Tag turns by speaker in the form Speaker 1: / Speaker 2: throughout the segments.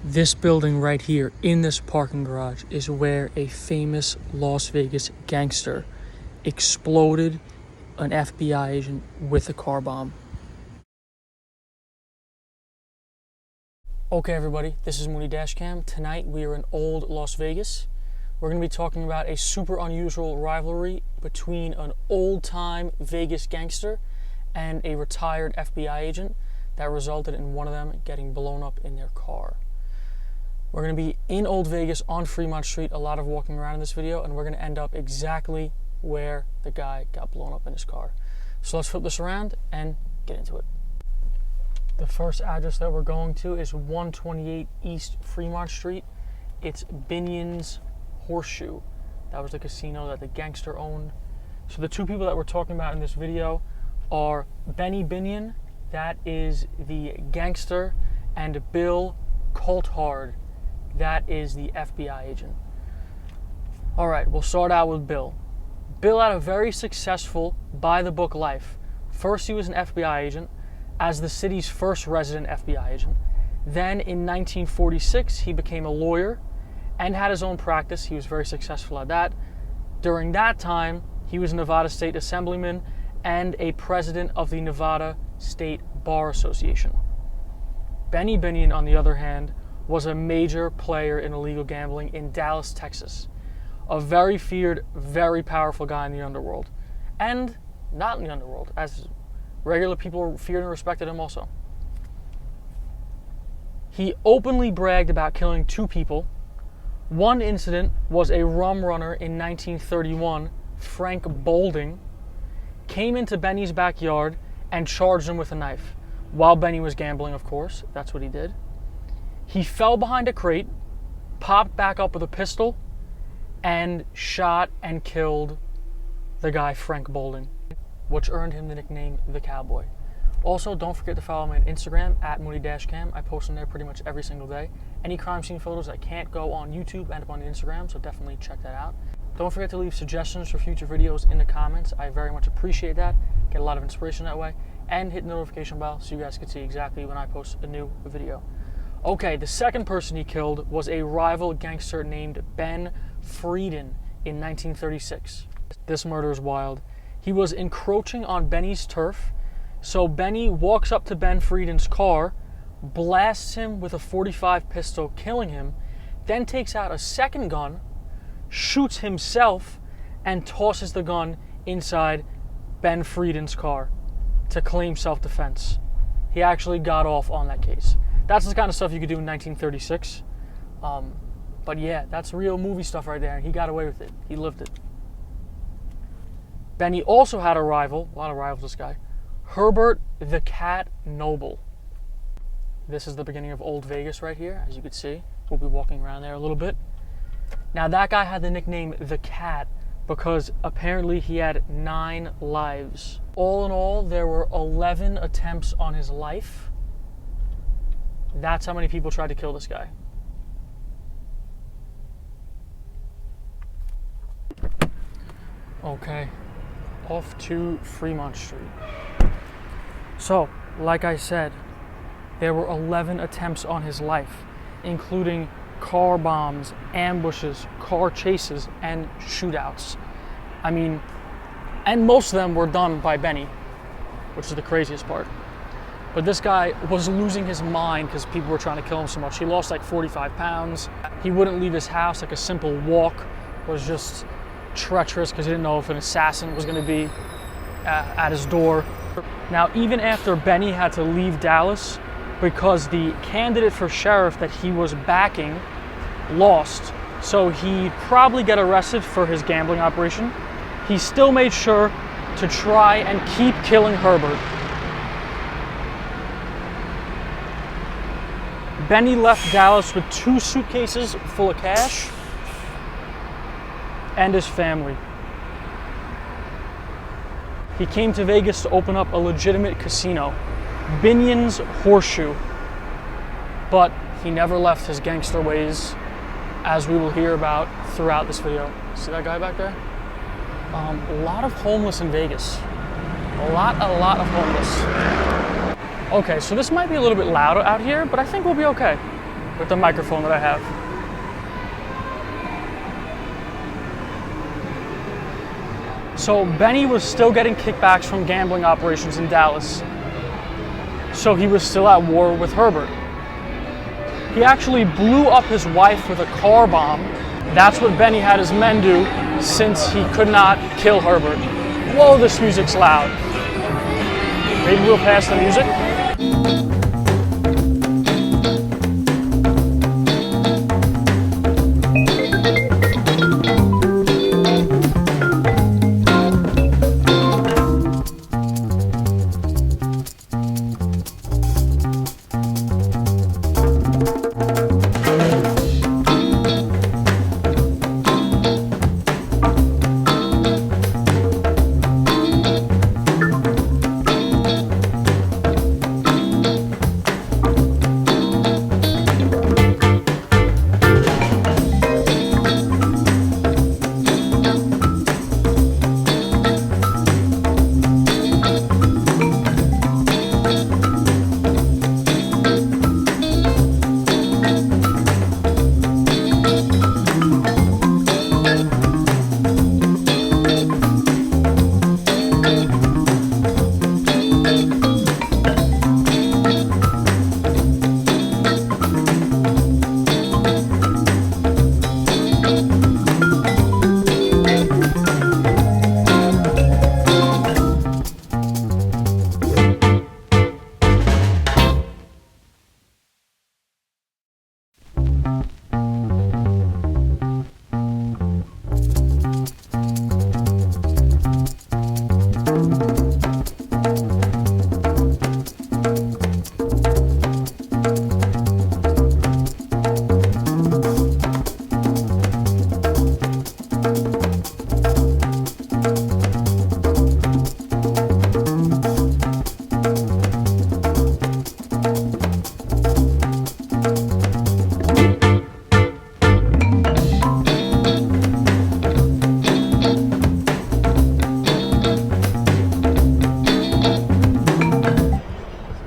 Speaker 1: This building right here in this parking garage is where a famous Las Vegas gangster exploded an FBI agent with a car bomb. Okay everybody, this is mooneydashcam. Tonight we are in old Las Vegas. We're going to be talking about a super unusual rivalry between an old-time Vegas gangster and a retired FBI agent that resulted in one of them getting blown up in their car. We're going to be in Old Vegas on Fremont Street, a lot of walking around in this video, and we're going to end up exactly where the guy got blown up in his car. So let's flip this around and get into it. The first address that we're going to is 128 East Fremont Street. It's Binion's Horseshoe. That was the casino that the gangster owned. So the two people that we're talking about in this video are Binion, that is the gangster, and Bill Coulthard, that is the FBI agent. All right, we'll start out with Bill. Bill had a very successful by-the-book life. First, he was an FBI agent as the city's first resident FBI agent. Then in 1946, he became a lawyer and had his own practice. He was very successful at that. During that time, he was a Nevada State Assemblyman and a president of the Nevada State Bar Association. Binion, on the other hand, was a major player in illegal gambling in Dallas, Texas. A very feared, very powerful guy in the underworld. And not in the underworld, as regular people feared and respected him also. He openly bragged about killing two people. One incident was a rum runner in 1931, Frank Bolding, came into Benny's backyard and charged him with a knife. While Benny was gambling, of course, that's what he did. He fell behind a crate, popped back up with a pistol, and shot and killed the guy Frank Bolding, which earned him the nickname The Cowboy. Also, don't forget to follow me on Instagram at mooneydashcam. I post on there pretty much every single day. Any crime scene photos that can't go on YouTube end up on Instagram, so definitely check that out. Don't forget to leave suggestions for future videos in the comments. I very much appreciate that. Get a lot of inspiration that way. And hit the notification bell so you guys can see exactly when I post a new video. Okay, the second person he killed was a rival gangster named Ben Frieden in 1936. This murder is wild. He was encroaching on Benny's turf, so Benny walks up to Ben Frieden's car, blasts him with a .45 pistol, killing him, then takes out a second gun, shoots himself, and tosses the gun inside Ben Frieden's car to claim self-defense. He actually got off on that case. That's the kind of stuff you could do in 1936. But yeah, that's real movie stuff right there. He got away with it. He lived it. Benny also had a rival, a lot of rivals this guy, Herbert the Cat Noble. This is the beginning of Old Vegas right here, as you can see. We'll be walking around there a little bit. Now that guy had the nickname The Cat because apparently he had 9 lives. All in all, there were 11 attempts on his life. That's how many people tried to kill this guy. Okay, off to Fremont Street. So, like I said, there were 11 attempts on his life, including car bombs, ambushes, car chases, and shootouts. I mean, and most of them were done by Benny, which is the craziest part. But this guy was losing his mind because people were trying to kill him so much. He lost like 45 pounds. He wouldn't leave his house. Like a simple walk was just treacherous because he didn't know if an assassin was going to be at his door. Now, even after Benny had to leave Dallas because the candidate for sheriff that he was backing lost, so he'd probably get arrested for his gambling operation, he still made sure to try and keep killing Herbert. Benny left Dallas with 2 suitcases full of cash and his family. He came to Vegas to open up a legitimate casino, Binion's Horseshoe, but he never left his gangster ways, as we will hear about throughout this video. See that guy back there? A lot of homeless in Vegas. A lot of homeless. Okay, so this might be a little bit loud out here, but I think we'll be okay. with the microphone that I have. So Benny was still getting kickbacks from gambling operations in Dallas. So he was still at war with Herbert. He actually blew up his wife with a car bomb. That's what Benny had his men do since he could not kill Herbert. Whoa, this music's loud. Maybe we'll pass the music.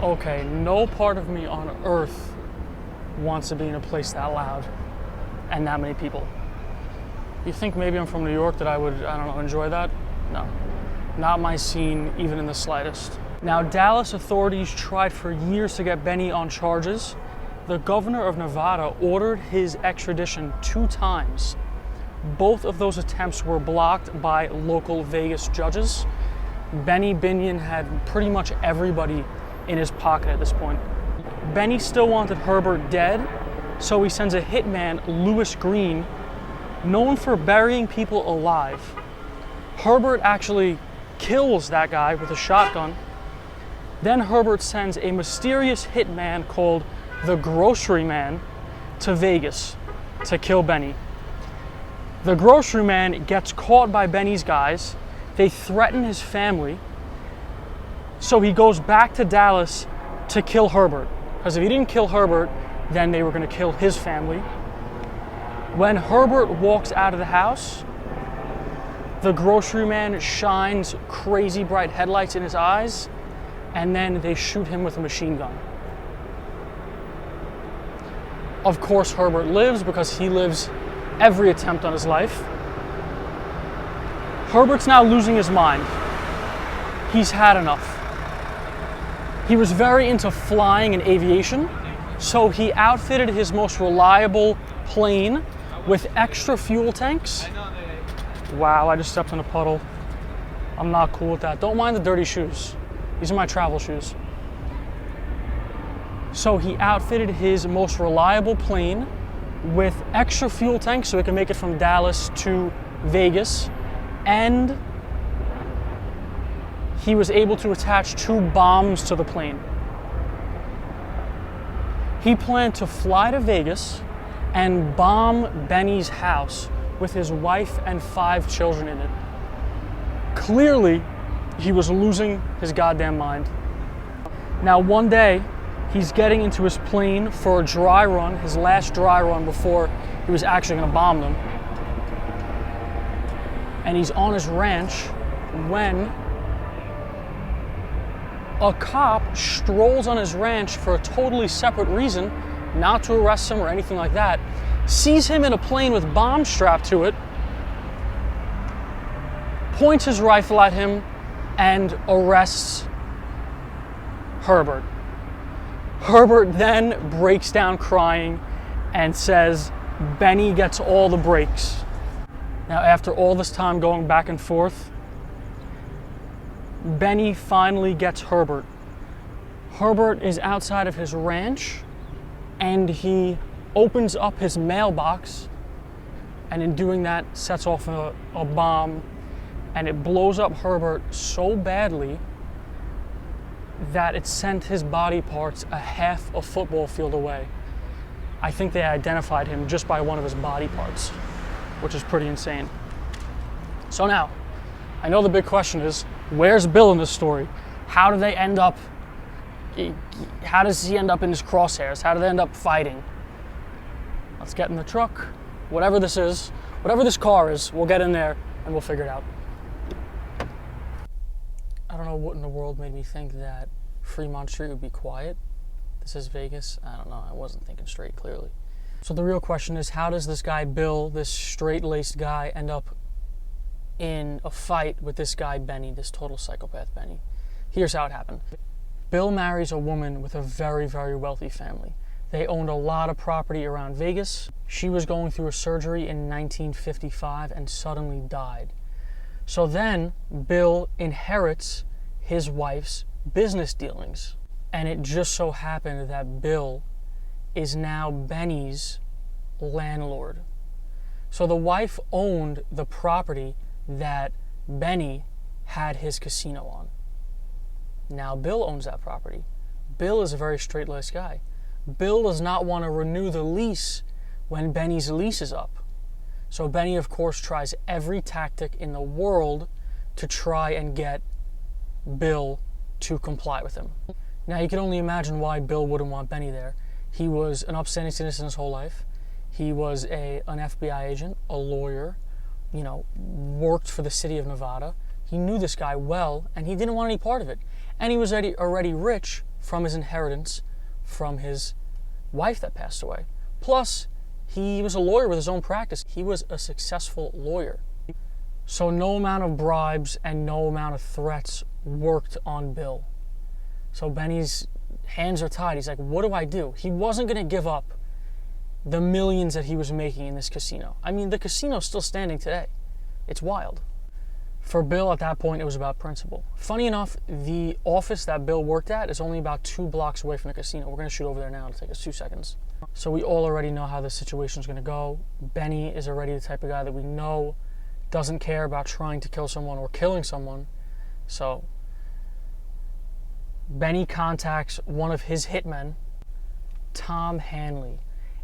Speaker 1: Okay, no part of me on earth wants to be in a place that loud and that many people. You think maybe I'm from New York that I would, I don't know, enjoy that? No, not my scene even in the slightest. Now, Dallas authorities tried for years to get Benny on charges. The governor of Nevada ordered his extradition 2 times. Both of those attempts were blocked by local Vegas judges. Benny Binion had pretty much everybody in his pocket at this point. Benny still wanted Herbert dead, so he sends a hitman, Lewis Green, known for burying people alive. Herbert actually kills that guy with a shotgun. Then Herbert sends a mysterious hitman called the Grocery Man to Vegas to kill Benny. The Grocery Man gets caught by Benny's guys. They threaten his family. So he goes back to Dallas to kill Herbert. Because if he didn't kill Herbert, then they were going to kill his family. When Herbert walks out of the house, the Grocery Man shines crazy bright headlights in his eyes, and then they shoot him with a machine gun. Of course, Herbert lives because he lives every attempt on his life. Herbert's now losing his mind. He's had enough. He was very into flying and aviation, so he outfitted his most reliable plane with extra fuel tanks. Wow, I just stepped in a puddle. I'm not cool with that. Don't mind the dirty shoes. These are my travel shoes. So he outfitted his most reliable plane with extra fuel tanks so it can make it from Dallas to Vegas, and he was able to attach 2 bombs to the plane. He planned to fly to Vegas and bomb Benny's house with his wife and 5 children in it. Clearly, he was losing his goddamn mind. Now, one day, he's getting into his plane for a dry run, his last dry run before he was actually going to bomb them. And he's on his ranch when a cop strolls on his ranch for a totally separate reason not to arrest him or anything like that, sees him in a plane with bombs strapped to it, points his rifle at him, and arrests Herbert. Herbert then breaks down crying and says Benny gets all the breaks. Now, after all this time going back and forth, Benny finally gets Herbert. Herbert is outside of his ranch, and he opens up his mailbox, and in doing that sets off a bomb, and it blows up Herbert so badly that it sent his body parts a half a football field away. I think they identified him just by one of his body parts, which is pretty insane. So now, I know the big question is, where's Bill in this story? How do they end up, how does he end up in his crosshairs? How do they end up fighting? Let's get in the truck. Whatever this is, whatever this car is, we'll get in there and we'll figure it out. I don't know what in the world made me think that Fremont Street would be quiet. This is Vegas. I don't know. I wasn't thinking straight, clearly. So the real question is, how does this guy Bill, this straight-laced guy, end up in a fight with this guy Benny, this total psychopath Benny? Here's how it happened. Bill marries a woman with a very, very wealthy family. They owned a lot of property around Vegas. She was going through a surgery in 1955 and suddenly died. So then Bill inherits his wife's business dealings. And it just so happened that Bill is now Benny's landlord. So the wife owned the property that Benny had his casino on. Now Bill owns that property. Bill is a very straight-laced guy. Bill does not want to renew the lease when Benny's lease is up. So Benny, of course, tries every tactic in the world to try and get Bill to comply with him. Now, you can only imagine why Bill wouldn't want Benny there. He was an upstanding citizen his whole life. He was an FBI agent, a lawyer, worked for the city of Nevada. He knew this guy well, and he didn't want any part of it. And he was already rich from his inheritance from his wife that passed away. Plus, he was a lawyer with his own practice. He was a successful lawyer. So no amount of bribes and no amount of threats worked on Bill. So Benny's hands are tied. He's like, what do I do? He wasn't going to give up the millions that he was making in this casino. I mean, the casino's still standing today. It's wild. For Bill, at that point, it was about principle. Funny enough, the office that Bill worked at is only about 2 blocks away from the casino. We're going to shoot over there now. It'll take us 2 seconds. So we all already know how this situation is going to go. Benny is already the type of guy that we know doesn't care about trying to kill someone or killing someone. So Benny contacts one of his hitmen, Tom Hanley,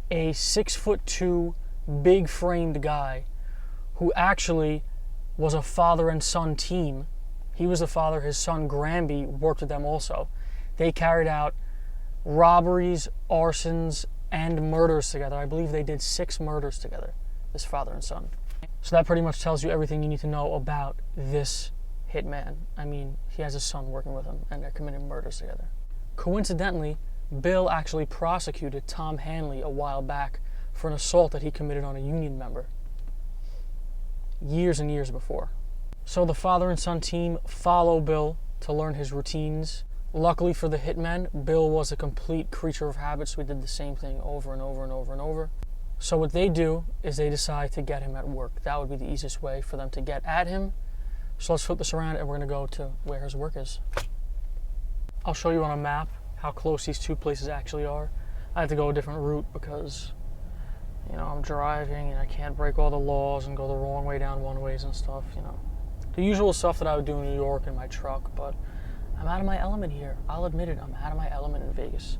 Speaker 1: a 6'2", big-framed guy who actually was a father and son team. He was the father. His son Granby worked with them also. They carried out robberies, arsons, and murders together. I believe they did 6 murders together, this father and son. So that pretty much tells you everything you need to know about this hitman. I mean, he has a son working with him, and they're committing murders together. Coincidentally, Bill actually prosecuted Tom Hanley a while back for an assault that he committed on a union member years and years before. So the father and son team follow Bill to learn his routines. Luckily for the hitmen, Bill was a complete creature of habit, so he did the same thing over and over and over and over. So what they do is they decide to get him at work. That would be the easiest way for them to get at him. So let's flip this around and we're going to go to where his work is. I'll show you on a map how close these 2 places actually are. I had to go a different route because I'm driving and I can't break all the laws and go the wrong way down one-ways and stuff, The usual stuff that I would do in New York in my truck, but I'm out of my element here. I'll admit it, I'm out of my element in Vegas.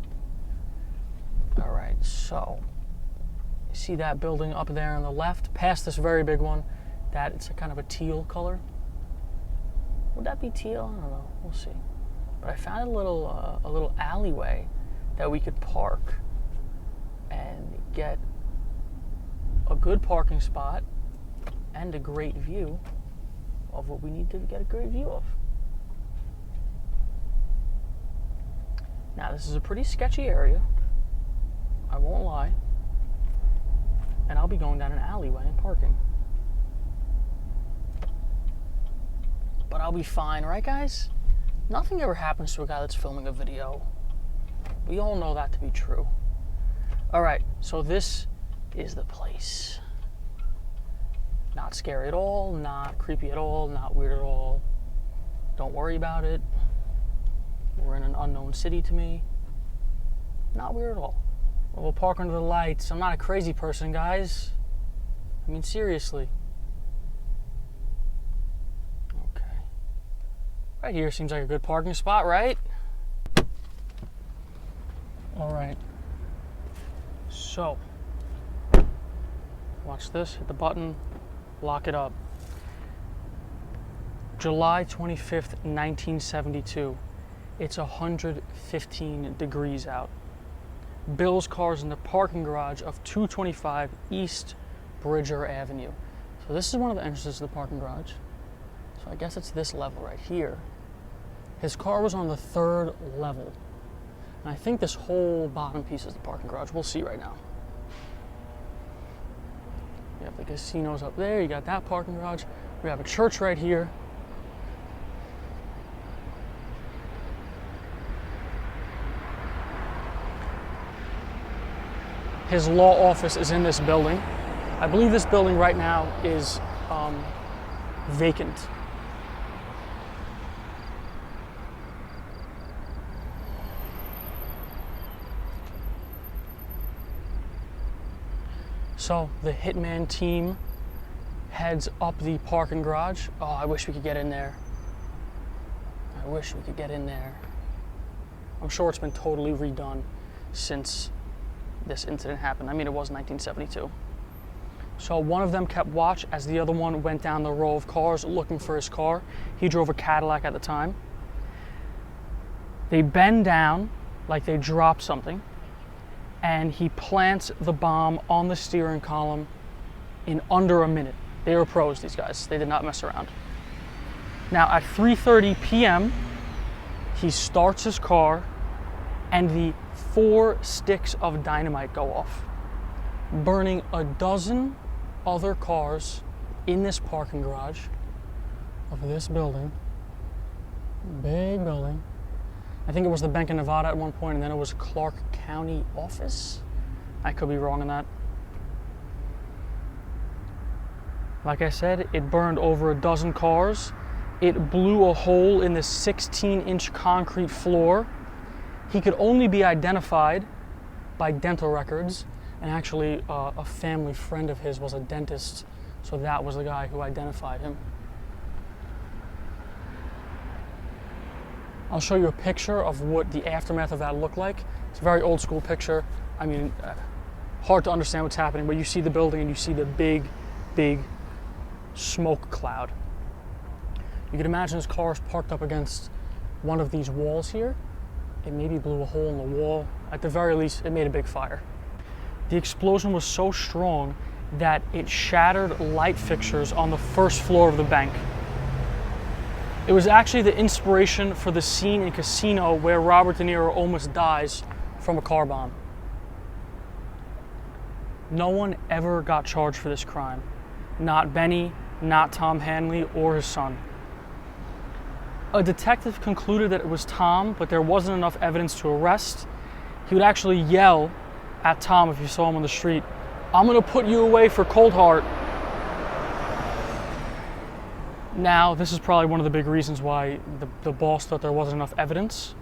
Speaker 1: Alright, so, you see that building up there on the left, past this very big one, that it's a kind of a teal color. Would that be teal? I don't know, we'll see. But I found a little alleyway that we could park and get a good parking spot and a great view of what we need to get a great view of. Now, this is a pretty sketchy area. I won't lie. And I'll be going down an alleyway and parking. But I'll be fine, right guys? Nothing ever happens to a guy that's filming a video. We all know that to be true. Alright, so this is the place. Not scary at all, not creepy at all, not weird at all. Don't worry about it. We're in an unknown city to me. Not weird at all. We'll park under the lights. I'm not a crazy person, guys. I mean, seriously. Okay. Right here seems like a good parking spot, right? Alright. So, watch this. Hit the button. Lock it up. July 25th, 1972. It's 115 degrees out. Bill's car's in the parking garage of 225 East Bridger Avenue. So this is one of the entrances to the parking garage. So I guess it's this level right here. His car was on the 3rd level. And I think this whole bottom piece is the parking garage. We'll see right now. You have the casinos up there. You got that parking garage. We have a church right here. His law office is in this building. I believe this building right now is vacant. So the hitman team heads up the parking garage. Oh, I wish we could get in there. I wish we could get in there. I'm sure it's been totally redone since this incident happened. I mean, it was 1972. So one of them kept watch as the other one went down the row of cars looking for his car. He drove a Cadillac at the time. They bend down like they dropped something, and he plants the bomb on the steering column in under a minute. They were pros, these guys. They did not mess around. Now at 3:30 p.m., he starts his car and the 4 sticks of dynamite go off, burning a dozen other cars in this parking garage of this building. Big building. I think it was the Bank of Nevada at one point, and then it was Clark County office. I could be wrong on that. Like I said, it burned over a dozen cars. It blew a hole in the 16-inch concrete floor. He could only be identified by dental records, and actually a family friend of his was a dentist, so that was the guy who identified him. I'll show you a picture of what the aftermath of that looked like. It's a very old school picture. I mean, hard to understand what's happening, but you see the building and you see the big, big smoke cloud. You can imagine his car is parked up against one of these walls here. It maybe blew a hole in the wall. At the very least, it made a big fire. The explosion was so strong that it shattered light fixtures on the first floor of the bank. It was actually the inspiration for the scene in Casino where Robert De Niro almost dies from a car bomb. No one ever got charged for this crime. Not Benny, not Tom Hanley, or his son. A detective concluded that it was Tom, but there wasn't enough evidence to arrest. He would actually yell at Tom if you saw him on the street, "I'm gonna put you away for Coulthard." Now, this is probably one of the big reasons why the boss thought there wasn't enough evidence.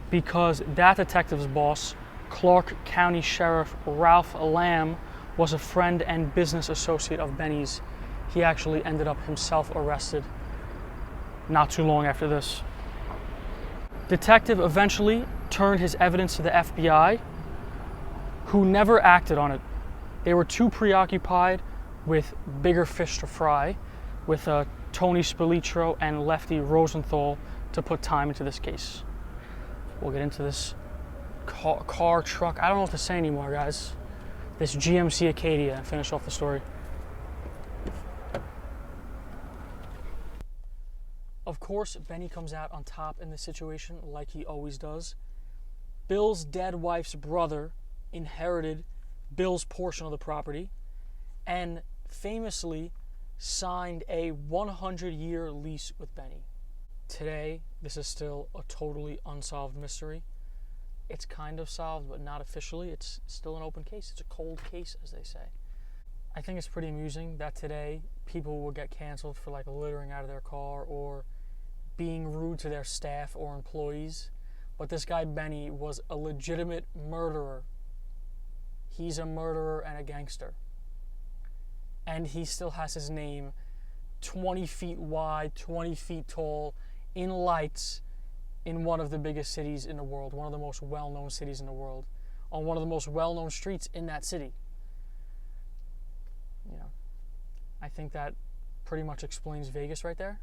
Speaker 1: Because that detective's boss, Clark County Sheriff Ralph Lamb, was a friend and business associate of Benny's. He actually ended up himself arrested not too long after this. Detective eventually turned his evidence to the FBI, who never acted on it. They were too preoccupied with bigger fish to fry, with Tony Spilitro and Lefty Rosenthal to put time into this case. We'll get into this car, truck, I don't know what to say anymore, guys. This GMC Acadia, and finish off the story. Of course, Benny comes out on top in this situation, like he always does. Bill's dead wife's brother inherited Bill's portion of the property and famously signed a 100-year lease with Benny. Today, this is still a totally unsolved mystery. It's kind of solved, but not officially. It's still an open case. It's a cold case, as they say. I think it's pretty amusing that today people will get canceled for like littering out of their car or being rude to their staff or employees. But this guy Benny was a legitimate murderer. He's a murderer and a gangster. And he still has his name 20 feet wide, 20 feet tall, in lights, in one of the biggest cities in the world, one of the most well-known cities in the world, on one of the most well-known streets in that city. You know, I think that pretty much explains Vegas right there.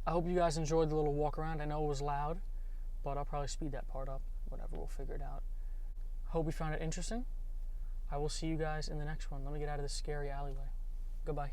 Speaker 1: I hope you guys enjoyed the little walk around. I know it was loud, but I'll probably speed that part up. Whatever, we'll figure it out. Hope you found it interesting. I will see you guys in the next one. Let me get out of this scary alleyway. Goodbye.